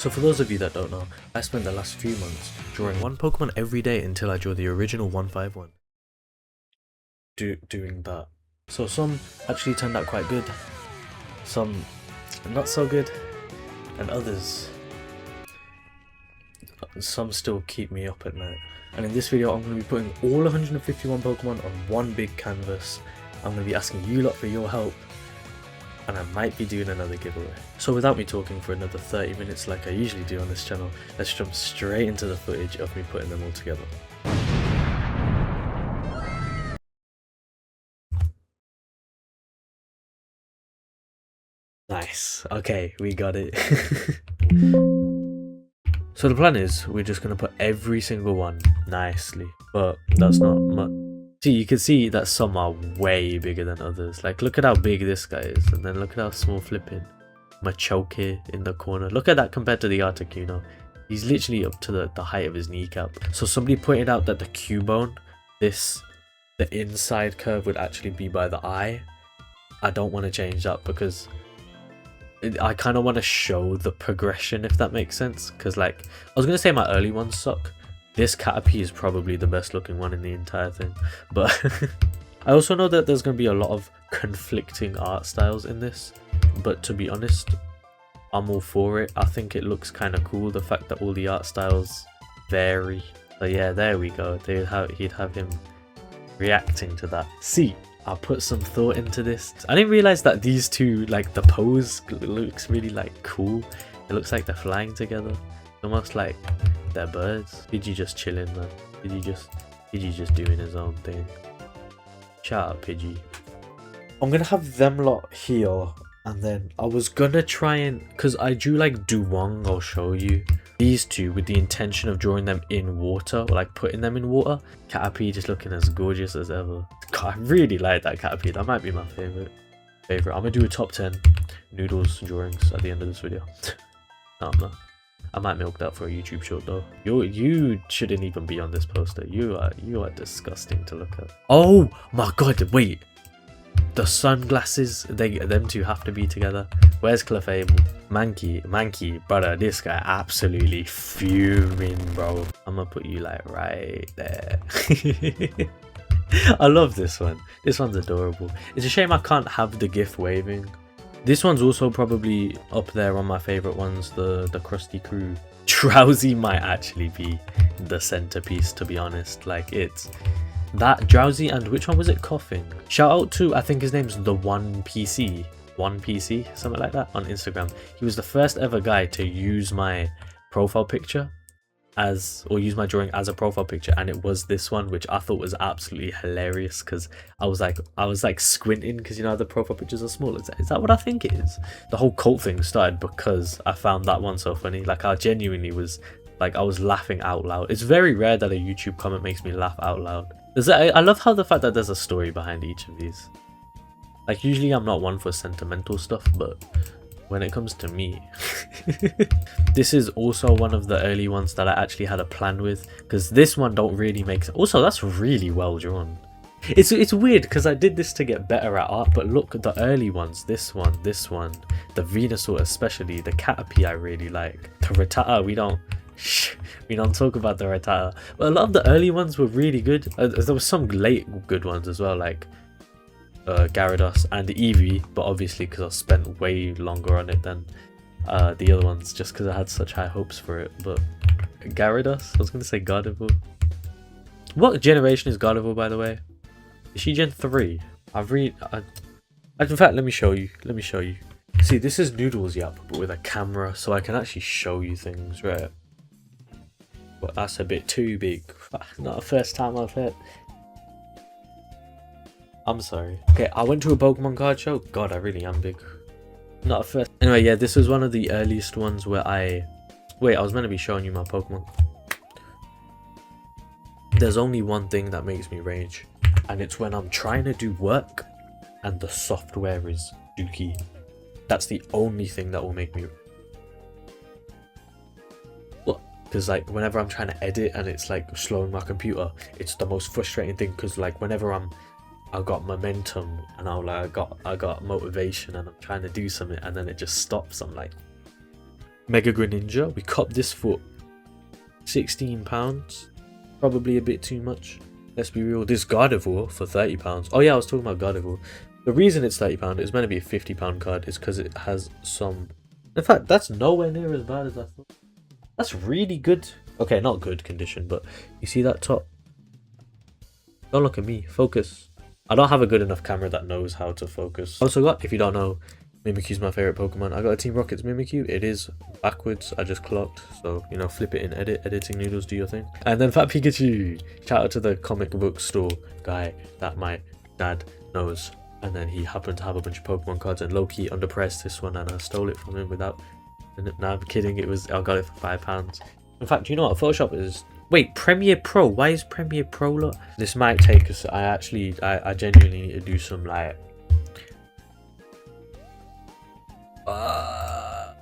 So for those of you that don't know, I spent the last few months drawing one Pokemon every day until I drew the original 151. Doing that. So some actually turned out quite good, some not so good, and others, some still keep me up at night. And in this video I'm going to be putting all 151 Pokemon on one big canvas. I'm going to be asking you lot for your help, and I might be doing another giveaway. So without me talking for another 30 minutes like I usually do on this channel, let's jump straight into the footage of me putting them all together. Nice, okay, we got it. So the plan is we're just going to put every single one nicely, but that's not much. See, you can see that some are way bigger than others. Like, look at how big this guy is, and then look at how small flipping Machoke in the corner. Look at that compared to the Articuno. He's literally up to the height of his kneecap. So somebody pointed out that the Cubone, the inside curve would actually be by the eye. I don't want to change that because I kind of want to show the progression, if that makes sense. Because, like, I was going to say my early ones suck. This Caterpie is probably the best looking one in the entire thing. But I also know that there's going to be a lot of conflicting art styles in this. But to be honest, I'm all for it. I think it looks kind of cool, the fact that all the art styles vary. So yeah, there we go. He'd have him reacting to that. See, I put some thought into this. I didn't realize that these two, like, the pose looks really like cool. It looks like they're flying together, almost like they're birds. Pidgey just chilling, man. Pidgey just doing his own thing. Shout out Pidgey. I'm gonna have them lot here, and then I was gonna try and, because I drew like Duwong, I'll show you. These two with the intention of drawing them in water, or like putting them in water. Caterpie just looking as gorgeous as ever. God, I really like that Caterpie. That might be my favorite. I'm gonna do a top 10 Noodles drawings at the end of this video. No, I'm not. I might milk that for a YouTube short though. You shouldn't even be on this poster. You are disgusting to look at. Oh my god, wait. The sunglasses, them two have to be together. Where's Clefable? Mankey, brother, this guy absolutely fuming, bro. I'm gonna put you like right there. I love this one. This one's adorable. It's a shame I can't have the GIF waving. This one's also probably up there on my favorite ones, the Krusty Crew. Drowsy might actually be the centerpiece, to be honest. Like, it's that Drowsy, and which one was it? Coughing. Shout out to, I think his name's the 1PC, something like that, on Instagram. He was the first ever guy to use my profile picture or use my drawing as a profile picture, and it was this one, which I thought was absolutely hilarious because I was like squinting because, you know, the profile pictures are small. Is that what I think it is? The whole cult thing started because I found that one so funny. Like, I genuinely was like, I was laughing out loud. It's very rare that a YouTube comment makes me laugh out loud. I love how the fact that there's a story behind each of these. Like, usually I'm not one for sentimental stuff, but when it comes to me, this is also one of the early ones that I actually had a plan with, because this one don't really make sense. Also, that's really well drawn. It's weird because I did this to get better at art, but look at the early ones. This one, the Venusaur especially, the Caterpie I really like. The Rattata, we don't talk about the Rattata, but a lot of the early ones were really good. There were some late good ones as well, like Gyarados and Eevee, but obviously because I spent way longer on it than the other ones, just because I had such high hopes for it. But Gyarados, I was going to say Gardevoir. What generation is Gardevoir, by the way? Is she Gen 3? In fact, let me show you. See, this is Noodles Yap, but with a camera, so I can actually show you things, right? But that's a bit too big. Not the first time I've heard. I'm sorry. Okay, I went to a Pokemon card show. God, I really am big. Not a first. Anyway, yeah, this was one of the earliest ones where I was meant to be showing you my Pokemon. There's only one thing that makes me rage, and it's when I'm trying to do work and the software is dookie. That's the only thing that will make me. What? Because, like, whenever I'm trying to edit and it's like slowing my computer, it's the most frustrating thing. Because, like, whenever I got momentum and I got motivation and I'm trying to do something and then it just stops, I'm like, Mega Greninja. We copped this for £16. Probably a bit too much. Let's be real. This Gardevoir for £30. Oh yeah, I was talking about Gardevoir. The reason it's £30, it's meant to be a £50 card, is because it has some... In fact, that's nowhere near as bad as I thought. That's really good. Okay, not good condition, but you see that top? Don't look at me. Focus. I don't have a good enough camera that knows how to focus. Also got, if you don't know, Mimikyu's my favorite Pokemon. I got a Team Rocket's Mimikyu. It is backwards. I just clocked. So, you know, flip it in editing noodles, do your thing. And then Fat Pikachu. Shout out to the comic book store guy that my dad knows. And then he happened to have a bunch of Pokemon cards and low-key underpriced this one, and I stole it from him without... No, I'm kidding. I got it for £5. In fact, you know what? Photoshop is... Wait, Premiere Pro. Why is Premiere Pro look? This might take us... I genuinely need to do some like...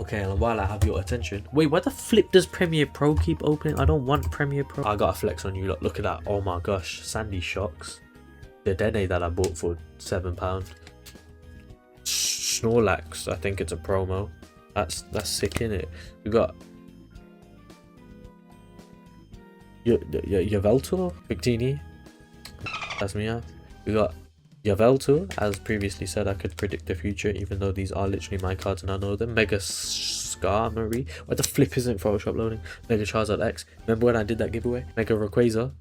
Okay, and while I have your attention... Wait, why the flip does Premiere Pro keep opening? I don't want Premiere Pro. I gotta flex on you. Look at that. Oh my gosh. Sandy Shocks. The Dene that I bought for £7. Snorlax. I think it's a promo. That's sick, innit? We got... Yveltal, Victini. That's me out. We got Yveltal. As previously said, I could predict the future, even though these are literally my cards and I know them. Mega Skarmory. Why the flip isn't Photoshop loading? Mega Charizard X. Remember when I did that giveaway? Mega Rayquaza.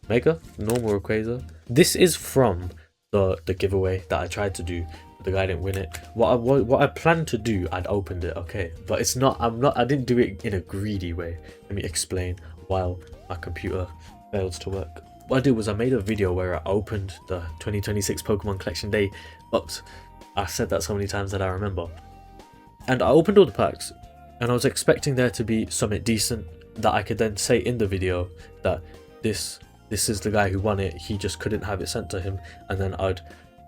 Mega normal Rayquaza. This is from the giveaway that I tried to do. The guy didn't win it. What I planned to do, I'd opened it, okay, but it's not. I didn't do it in a greedy way. Let me explain. While my computer fails to work, what I did was I made a video where I opened the 2026 Pokemon Collection Day box. I said that so many times that I remember. And I opened all the packs, and I was expecting there to be something decent that I could then say in the video that this is the guy who won it. He just couldn't have it sent to him, and then I'd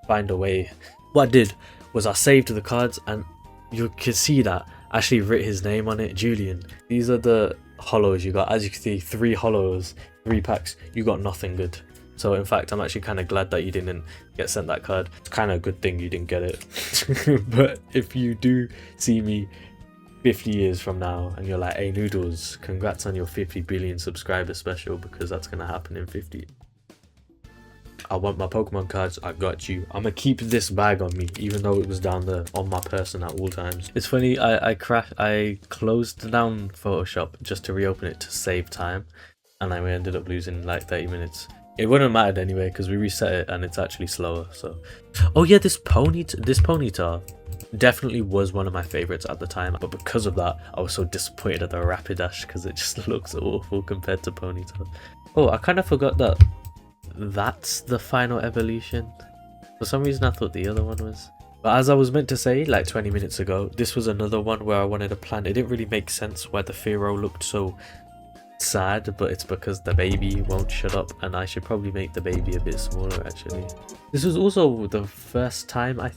find a way. What I did was I saved the cards, and you can see that I actually writ his name on it, Julian. These are the hollows you got. As you can see, 3 hollows, 3 packs. You got nothing good. So in fact, I'm actually kind of glad that you didn't get sent that card. It's kind of a good thing you didn't get it. But if you do see me 50 years from now and you're like, hey Noodles, congrats on your 50 billion subscriber special, because that's gonna happen in 50. I want my Pokemon cards. I got you. I'm gonna keep this bag on me, even though it was down there on my person at all times. It's funny. I closed down Photoshop just to reopen it to save time, and I ended up losing like 30 minutes. It wouldn't have mattered anyway because we reset it and it's actually slower. So, oh yeah, this Ponyta definitely was one of my favorites at the time, but because of that, I was so disappointed at the Rapidash because it just looks awful compared to Ponyta. Oh, I kind of forgot that. That's the final evolution. For some reason I thought the other one was. But as I was meant to say like 20 minutes ago, this was another one where I wanted to plan. It didn't really make sense why the Fearow looked so sad, but it's because the baby won't shut up, and I should probably make the baby a bit smaller actually. This was also the first time I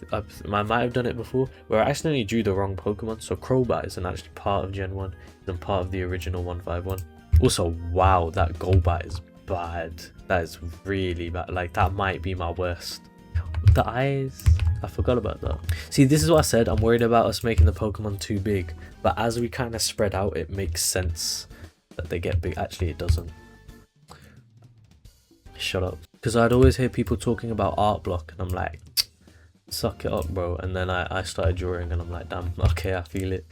might have done it before where I accidentally drew the wrong Pokemon. So Crobat isn't actually part of Gen 1, it's part of the original 151. Also, wow, that Golbat is bad. That is really bad. Like, that might be my worst. The eyes, I forgot about that. See, this is what I said. I'm worried about us making the Pokemon too big, but as we kind of spread out, it makes sense that they get big. Actually, it doesn't. Shut up. Because I'd always hear people talking about art block, and I'm like, suck it up, bro. And then I started drawing, and I'm like, damn, okay, I feel it.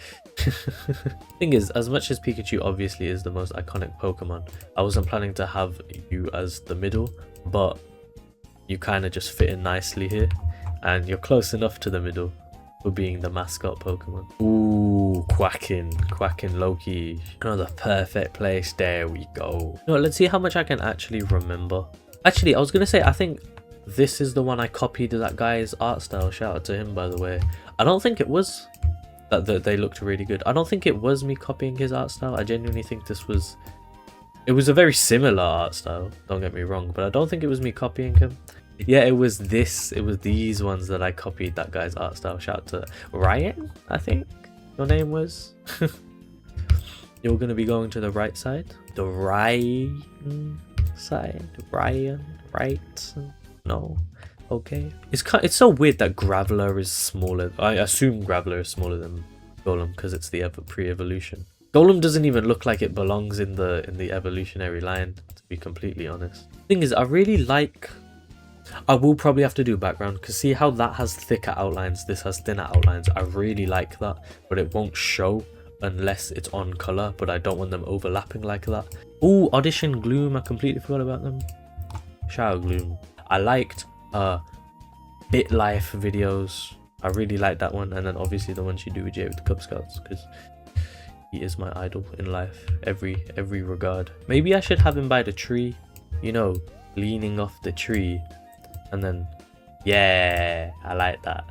Thing is, as much as Pikachu obviously is the most iconic Pokemon, I wasn't planning to have you as the middle, but you kind of just fit in nicely here, and you're close enough to the middle for being the mascot Pokemon. Ooh, Quacking Loki. Another perfect place. There we go. No, let's see how much I can actually remember. Actually, I was gonna say, I think this is the one I copied that guy's art style. Shout out to him, by the way. I don't think it was that they looked really good. I don't think it was me copying his art style. I genuinely think this was... It was a very similar art style, don't get me wrong, but I don't think it was me copying him. Yeah, it was this. It was these ones that I copied that guy's art style. Shout out to Ryan, I think your name was. You're going to be going to the right side. The Ryan side. Ryan, right? No. Okay. It's so weird that Graveler is smaller. I assume Graveler is smaller than Golem because it's the pre-evolution. Golem doesn't even look like it belongs in the evolutionary line, to be completely honest. Thing is, I really like... I will probably have to do background because see how that has thicker outlines, this has thinner outlines. I really like that, but it won't show unless it's on color, but I don't want them overlapping like that. Oh, Audition Gloom, I completely forgot about them. Shout out Gloom. I liked Bit Life videos. I really like that one, and then obviously the one she do with Jay with the Cub Scouts, because he is my idol in life, every regard. Maybe I should have him by the tree, you know, leaning off the tree, and then yeah, I like that.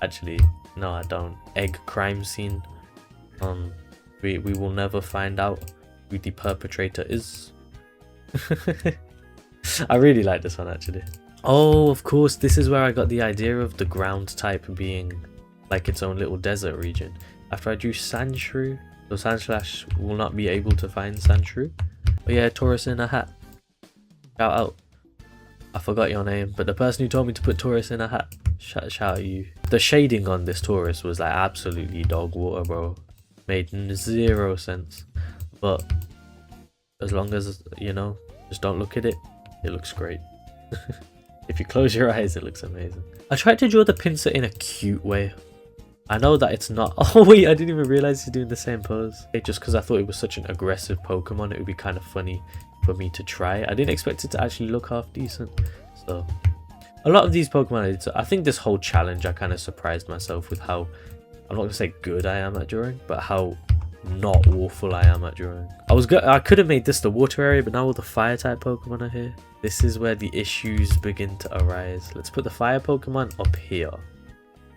Actually, no, I don't. Egg crime scene. We will never find out who the perpetrator is. I really like this one actually. Oh, of course, this is where I got the idea of the ground type being like its own little desert region. After I drew Sandshrew, so Sandslash will not be able to find Sandshrew. Oh yeah, Taurus in a hat. Shout out. I forgot your name, but the person who told me to put Taurus in a hat, shout out you. The shading on this Taurus was like absolutely dog water, bro. Made 0 sense. But as long as, you know, just don't look at it, it looks great. If you close your eyes, it looks amazing. I tried to draw the pincer in a cute way. I know that it's not... Oh wait, I didn't even realize he's doing the same pose. Just because I thought it was such an aggressive Pokemon, it would be kind of funny for me to try. I didn't expect it to actually look half decent. So a lot of these Pokemon, I think this whole challenge, I kind of surprised myself with how, I'm not going to say good I am at drawing, but how not awful I am at drawing. I could have made this the water area, but now all the fire type Pokemon are here. This is where the issues begin to arise. Let's put the fire Pokemon up here.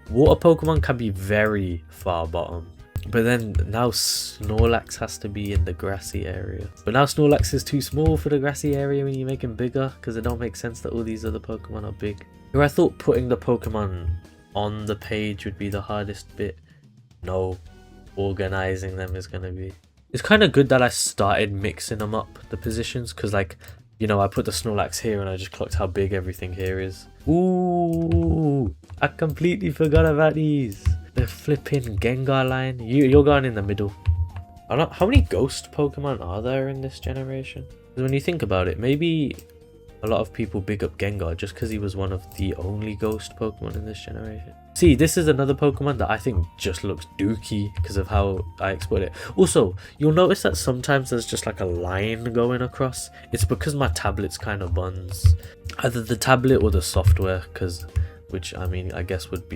Water Pokemon can be very far bottom, but then now Snorlax has to be in the grassy area. But now Snorlax is too small for the grassy area when you make him bigger, because it don't make sense that all these other Pokemon are big. Here I thought putting the Pokemon on the page would be the hardest bit. No, organizing them is going to be. It's kind of good that I started mixing them up, the positions, because like, you know, I put the Snorlax here and I just clocked how big everything here is. Ooh, I completely forgot about these. The flipping Gengar line. You're going in the middle. I don't know, how many ghost Pokemon are there in this generation? Because when you think about it, maybe a lot of people big up Gengar just because he was one of the only ghost Pokemon in this generation. See, this is another Pokemon that I think just looks dookie because of how I exploit it. Also, you'll notice that sometimes there's just like a line going across. It's because my tablet's kind of buns. Either the tablet or the software, which I mean, I guess would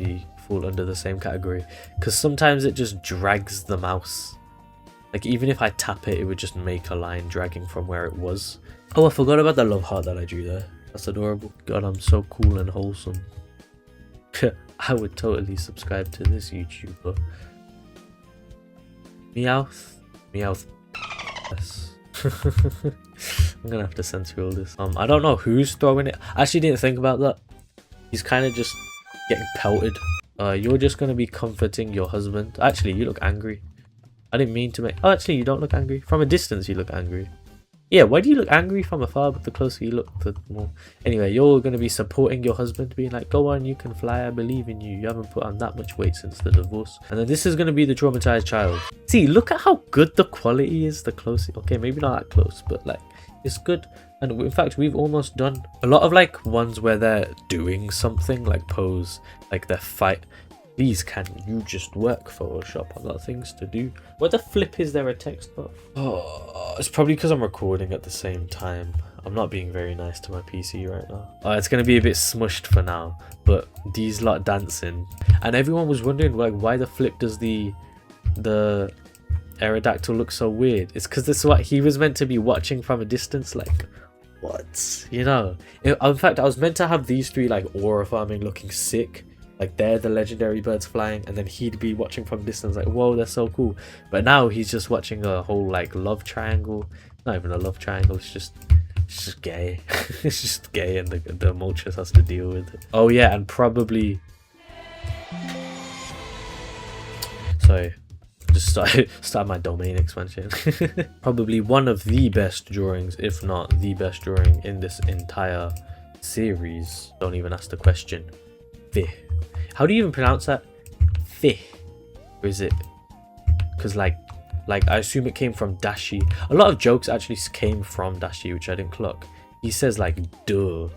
fall under the same category. Because sometimes it just drags the mouse. Like even if I tap it, it would just make a line dragging from where it was. Oh, I forgot about the love heart that I drew there. That's adorable. God, I'm so cool and wholesome. I would totally subscribe to this YouTuber. Meowth. Meowth. Yes. I'm gonna have to censor all this. I don't know who's throwing it. I actually didn't think about that. He's kind of just getting pelted. You're just gonna be comforting your husband. Actually, you look angry. I didn't mean to make... Oh, actually, you don't look angry. From a distance, you look angry. Yeah, why do you look angry from afar, but the closer you look, the more... Anyway, you're going to be supporting your husband, being like, go on, you can fly, I believe in you. You haven't put on that much weight since the divorce. And then this is going to be the traumatized child. See, look at how good the quality is, the closer... Okay, maybe not that close, but like, it's good. And in fact, we've almost done a lot of like ones where they're doing something, like pose, like they're fight... Please, can you just work Photoshop? I've got things to do. Where the flip is there a text box? Oh, it's probably because I'm recording at the same time. I'm not being very nice to my PC right now. It's going to be a bit smushed for now, but these lot dancing. And everyone was wondering like why the flip does the Aerodactyl look so weird. It's because this is what he was meant to be watching from a distance, like what? You know? In fact, I was meant to have these three like aura farming looking sick. Like they're the legendary birds flying, and then he'd be watching from distance like, whoa, they're so cool. But now he's just watching a whole like love triangle. Not even a love triangle, it's just gay. It's just gay, and the Moltres has to deal with it. Oh yeah, and probably... Sorry, just start my domain expansion. Probably one of the best drawings, if not the best drawing in this entire series. Don't even ask the question. How do you even pronounce that? Or is it because like I assume it came from Dashi. A lot of jokes actually came from Dashi, which I didn't clock. He says like duh.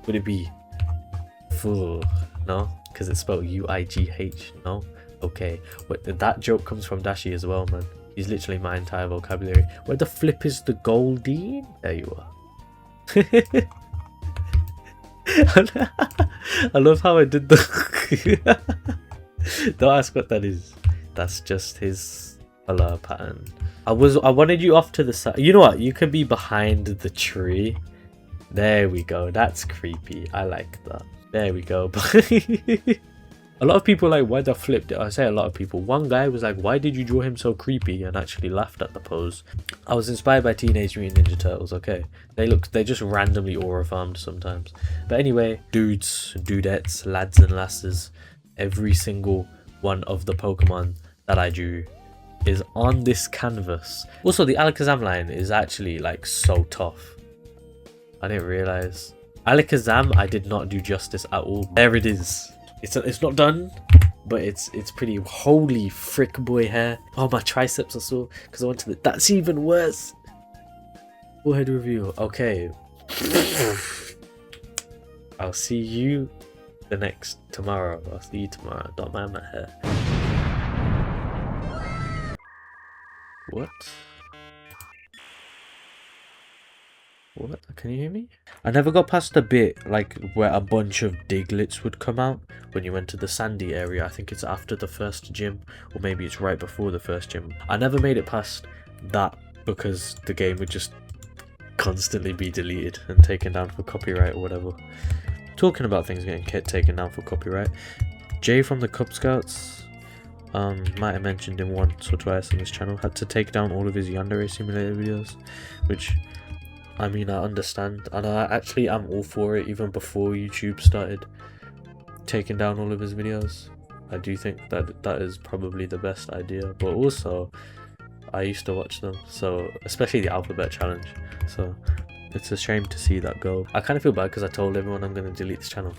Would it be fuh? No, because it's spelled UIGH. No, okay. But that joke comes from Dashi as well, man. He's literally my entire vocabulary. Where the flip is the Goldie? There you are. I love how I did the. Don't ask what that is. That's just his color pattern. I wanted you off to the side. You know what? You could be behind the tree. There we go. That's creepy. I like that. There we go. A lot of people like, why the flip? I say a lot of people. One guy was like, why did you draw him so creepy? And actually laughed at the pose. I was inspired by Teenage Mutant Ninja Turtles, okay? They just randomly aura farmed sometimes. But anyway, dudes, dudettes, lads and lasses, every single one of the Pokemon that I drew is on this canvas. Also, the Alakazam line is actually like so tough. I didn't realize. Alakazam, I did not do justice at all. There it is. It's not done, but it's pretty. Holy frick boy hair. Oh, my triceps are sore because I went to the. That's even worse. Forehead review. Okay. I'll see you tomorrow. I'll see you tomorrow. Don't mind my hair. What? What? Can you hear me? I never got past the bit like where a bunch of Diglets would come out when you went to the sandy area. I think it's after the first gym, or maybe it's right before the first gym. I never made it past that because the game would just constantly be deleted and taken down for copyright or whatever. Talking about things getting taken down for copyright, Jay from the Cub Scouts, might have mentioned him once or twice on this channel, had to take down all of his Yandere Simulator videos, which, I mean, I understand, and I actually am all for it. Even before YouTube started taking down all of his videos, I do think that is probably the best idea. But also, I used to watch them, so especially the Alphabet Challenge, so it's a shame to see that go. I kind of feel bad because I told everyone I'm going to delete this channel.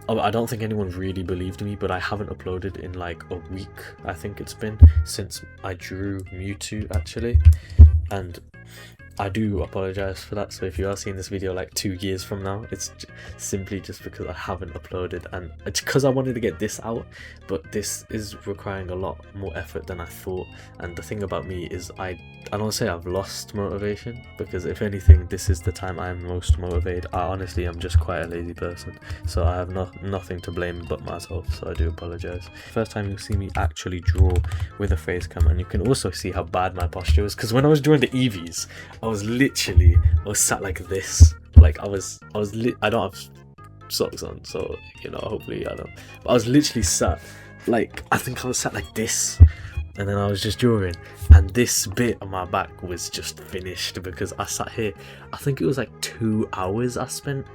I don't think anyone really believed me, but I haven't uploaded in like a week. I think it's been since I drew Mewtwo actually, and I do apologize for that. So if you are seeing this video like 2 years from now, it's simply just because I haven't uploaded, and it's because I wanted to get this out, but this is requiring a lot more effort than I thought. And the thing about me is I don't say I've lost motivation, because if anything, this is the time I'm most motivated. I honestly am just quite a lazy person, so I have nothing to blame but myself, so I do apologize. First time you'll see me actually draw with a face cam, and you can also see how bad my posture is, because when I was drawing the Eevees, I was sat like this. Like I don't have socks on, so you know, hopefully I don't. But I was literally sat like, I think I was sat like this, and then I was just drawing, and this bit on my back was just finished because I sat here. I think it was like 2 hours I spent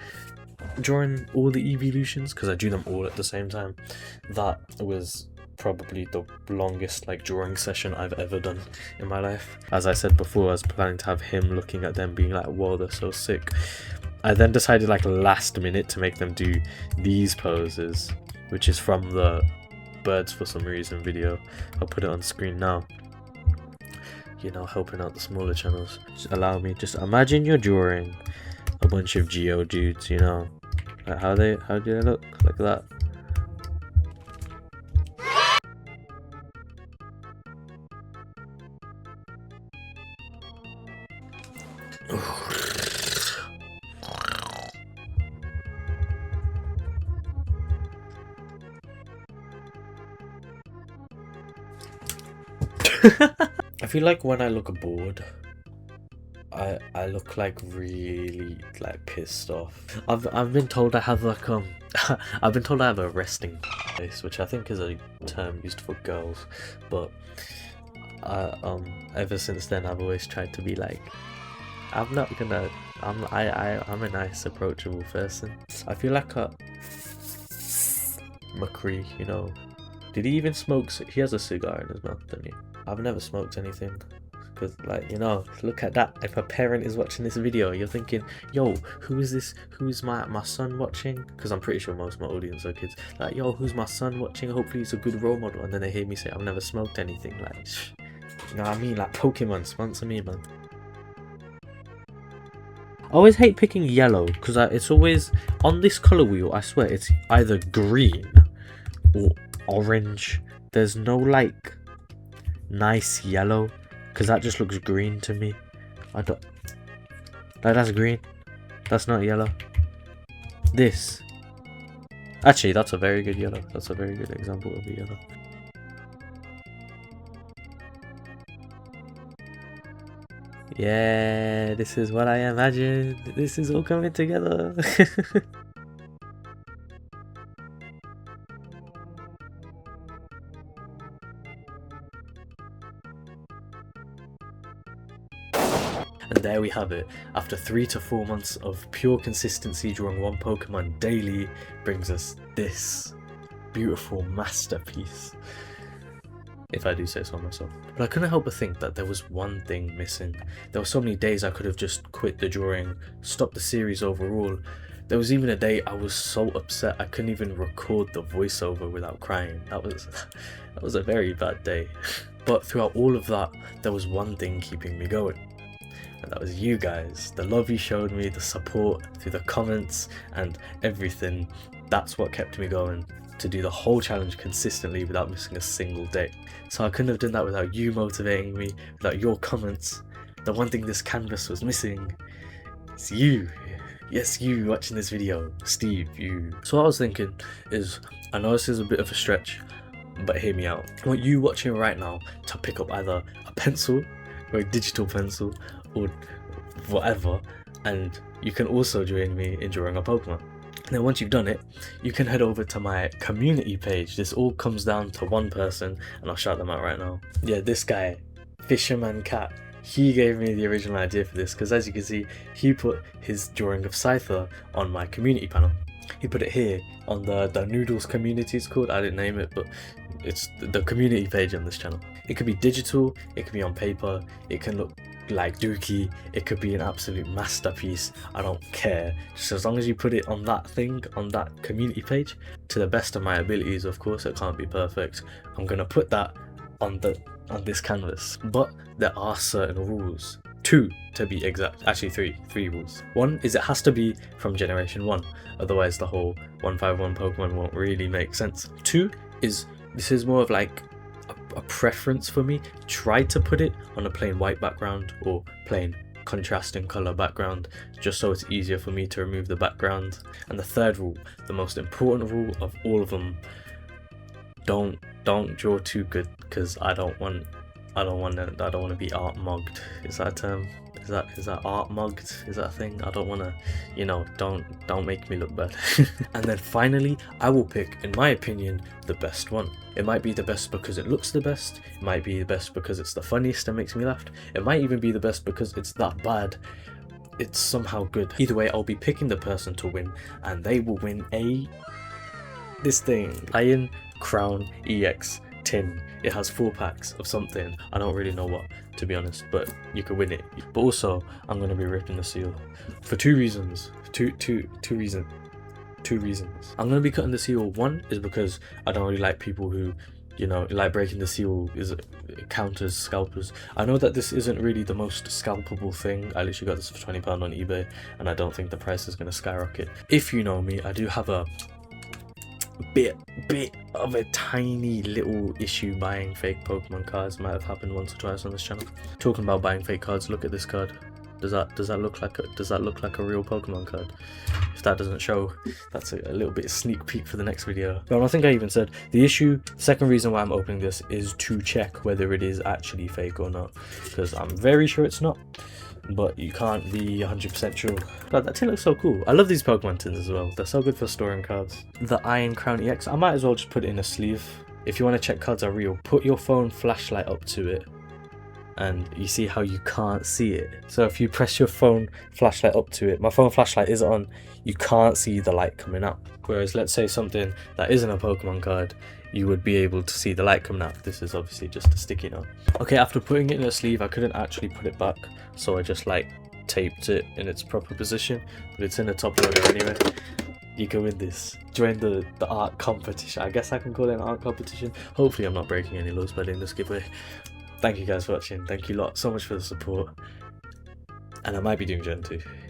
drawing all the evolutions because I drew them all at the same time. That was probably the longest like drawing session I've ever done in my life. As I said before, I was planning to have him looking at them being like, whoa, they're so sick. I then decided like last minute to make them do these poses, which is from the Birds for Some Reason video. I'll put it on screen now. You know, helping out the smaller channels. Just allow me, just imagine you're drawing a bunch of Geo dudes, you know, like how do they look like that? I feel like when I look bored, I look like really like pissed off. I've been told I have like I've been told I have a resting face, which I think is a term used for girls, but ever since then I've always tried to be like, I'm a nice approachable person. I feel like a McCree, you know. Did he even smoke? He has a cigar in his mouth, doesn't he? I've never smoked anything, because like, you know, look at that. If a parent is watching this video, you're thinking, yo, who is this? Who is my son watching? Because I'm pretty sure most of my audience are kids. Like, yo, who's my son watching? Hopefully he's a good role model. And then they hear me say I've never smoked anything. Like, No, I mean like Pokemon, sponsor me, man. I always hate picking yellow because it's always on this color wheel. I swear it's either green or orange. There's no like nice yellow because that just looks green to me. I don't like that's green. That's not yellow. This actually, that's a very good yellow. That's a very good example of a yellow. Yeah, this is what I imagined. This is all coming together. And there we have it. After 3 to 4 months of pure consistency drawing one Pokemon daily, brings us this beautiful masterpiece, if I do say so myself. But I couldn't help but think that there was one thing missing. There were so many days I could have just quit the drawing, stopped the series overall. There was even a day I was so upset I couldn't even record the voiceover without crying. That was a very bad day. But throughout all of that, there was one thing keeping me going. And that was you guys. The love you showed me, the support through the comments and everything. That's what kept me going to do the whole challenge consistently without missing a single day. So I couldn't have done that without you motivating me, without your comments. The one thing this canvas was missing is you. Yes, you watching this video. Steve, you. So what I was thinking is, I know this is a bit of a stretch, but hear me out. I want you watching right now to pick up either a pencil or a digital pencil or whatever, and you can also join me in drawing a Pokemon. And then once you've done it, you can head over to my community page. This all comes down to one person, and I'll shout them out right now. Yeah, this guy, Fisherman Cat, he gave me the original idea for this, because as you can see, he put his drawing of Scyther on my community panel. He put it here on the Noodles community, it's called. I didn't name it, but it's the community page on this channel. It could be digital, it could be on paper, it can look like dookie, it could be an absolute masterpiece. I don't care, just as long as you put it on that thing, on that community page, to the best of my abilities. Of course it can't be perfect. I'm gonna put that on this canvas, but there are certain rules. 2 to be exact, actually three rules. 1 is it has to be from generation 1, otherwise the whole 151 Pokemon won't really make sense. 2 is, this is more of like a preference for me. Try to put it on a plain white background or plain contrasting color background, just so it's easier for me to remove the background. And the 3rd rule, the most important rule of all of them, don't draw too good, because I don't want to be art mugged. Is that a term? Is that art mugged? Is that a thing? I don't want to, you know, don't make me look bad. And then finally, I will pick, in my opinion, the best one. It might be the best because it looks the best. It might be the best because it's the funniest and makes me laugh. It might even be the best because it's that bad it's somehow good. Either way, I'll be picking the person to win, and they will win this thing, Iron Crown EX tin. It has 4 packs of something, I don't really know what, to be honest, but you could win it. But also, I'm going to be ripping the seal for 2 reasons. Two reasons. I'm going to be cutting the seal. 1 is because I don't really like people who, you know, like breaking the seal is counters scalpers. I know that this isn't really the most scalpable thing. I literally got this for £20 on eBay, and I don't think the price is going to skyrocket. If you know me, I do have a bit of a tiny little issue buying fake Pokemon cards. Might have happened once or twice on this channel. Talking about buying fake cards, look at this card. Does that look like a real Pokemon card? If that doesn't show, that's a little bit of sneak peek for the next video. But I think I even said the second reason why I'm opening this is to check whether it is actually fake or not, because I'm very sure it's not, but you can't be 100% sure. God, that tin looks so cool. I love these Pokemon tins as well. They're so good for storing cards. The Iron Crown EX, I might as well just put it in a sleeve. If you want to check cards are real, put your phone flashlight up to it, and you see how you can't see it. So if you press your phone flashlight up to it, my phone flashlight is on, you can't see the light coming out. Whereas let's say something that isn't a Pokemon card, you would be able to see the light coming out. This is obviously just a sticky note. Okay, after putting it in a sleeve, I couldn't actually put it back, so I just like taped it in its proper position, but it's in a top loader anyway. You can win this. Join the art competition. I guess I can call it an art competition. Hopefully I'm not breaking any laws by doing this giveaway. thank you guys for watching. Thank you lot so much for the support. And I might be doing Gen 2.